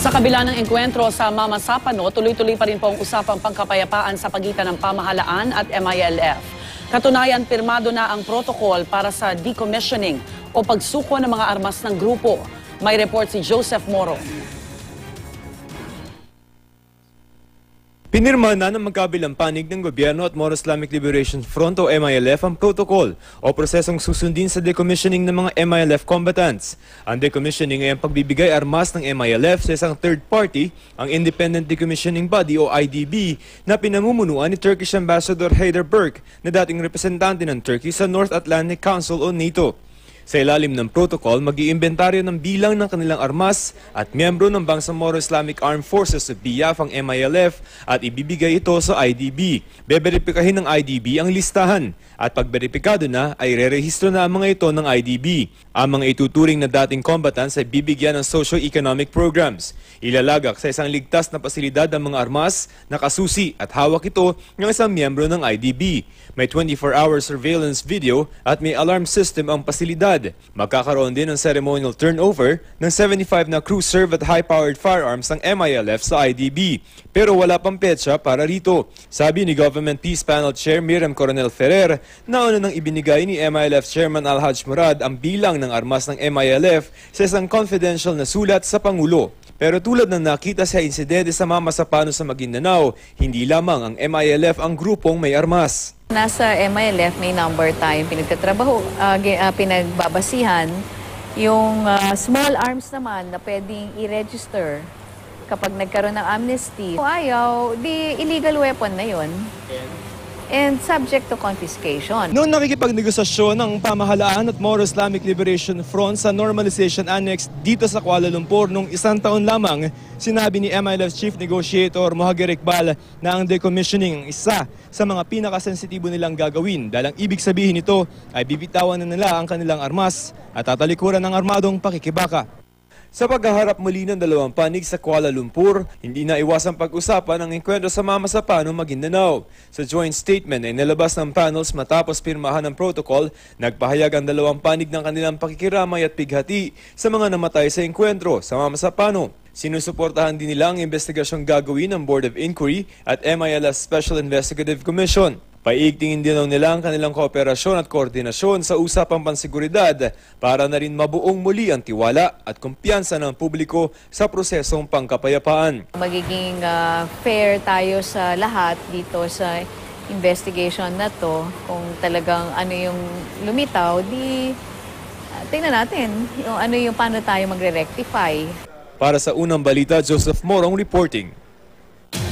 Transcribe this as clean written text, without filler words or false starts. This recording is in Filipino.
Sa kabila ng engkwentro sa Mama Sapano, tuloy-tuloy pa rin po ang usapang pangkapayapaan sa pagitan ng pamahalaan at MILF. Katunayan, pirmado na ang protocol para sa decommissioning o pagsuko ng mga armas ng grupo. May report si Joseph Moro. Pinirma na ng magkabilang panig ng gobyerno at Moro Islamic Liberation Front o MILF ang protocol o prosesong susundin sa decommissioning ng mga MILF combatants. Ang decommissioning ay ang pagbibigay armas ng MILF sa isang third party, ang Independent Decommissioning Body o IDB, na pinamumunuan ni Turkish Ambassador Haider Burk na dating representante ng Turkey sa North Atlantic Council o NATO. Sa ilalim ng protocol, mag-iimbentaryo ng bilang ng kanilang armas at miyembro ng Bangsamoro Islamic Armed Forces o BIAF ang MILF at ibibigay ito sa IDB. Beberipikahin ng IDB ang listahan at pagberipikado na ay rerehistro na ang mga ito ng IDB. Ang mga ituturing na dating combatants ay bibigyan ng socio-economic programs. Ilalagak sa isang ligtas na pasilidad ang mga armas, nakasusi at hawak ito ng isang miyembro ng IDB. May 24-hour surveillance video at may alarm system ang pasilidad. Magkakaroon din ng ceremonial turnover ng 75 na crew serve at high-powered firearms ng MILF sa IDB. Pero wala pang petsa para rito. Sabi ni Government Peace Panel Chair Miriam Coronel Ferrer, nauna nang ibinigay ni MILF Chairman Alhaj Murad ang bilang ng armas ng MILF sa isang confidential na sulat sa Pangulo. Pero tulad ng nakita sa insidente sa Mama Sapano sa Maguindanao, hindi lamang ang MILF ang grupong may armas. Nasa MILF may number tayong pinagbabasihan. Yung small arms naman na pwedeng i-register kapag nagkaroon ng amnesty. Kung ayaw, di illegal weapon na yun. And subject to confiscation. Noong nakikipagnegosasyon ng pamahalaan at Moro Islamic Liberation Front sa Normalization Annex dito sa Kuala Lumpur noong 1 taon lamang, sinabi ni MILF Chief Negotiator Mohager Iqbal na ang decommissioning ang isa sa mga pinakasensitibo nilang gagawin dahil ang ibig sabihin nito ay bibitawan na nila ang kanilang armas at tatalikuran ng armadong pakikibaka. Sa paghaharap muli ng dalawang panig sa Kuala Lumpur, hindi na iwasang pag-usapan ang engkwentro sa Mama Sapano, Maguindanao. Sa joint statement ay nilabas ng panels matapos pirmahan ng protocol, nagpahayag ang dalawang panig ng kanilang pakikiramay at pighati sa mga namatay sa engkwentro sa Mama Sapano. Sinusuportahan din nila ang investigasyong gagawin ng Board of Inquiry at MILF Special Investigative Commission. Paiigtingin din nila ang kanilang kooperasyon at koordinasyon sa usapang pansiguridad para na rin mabuong muli ang tiwala at kumpiyansa ng publiko sa prosesong pangkapayapaan. Magiging fair tayo sa lahat dito sa investigation na to. Kung talagang ano yung lumitaw, di tingnan natin yung paano tayo magre-rectify. Para sa Unang Balita, Joseph Morong reporting.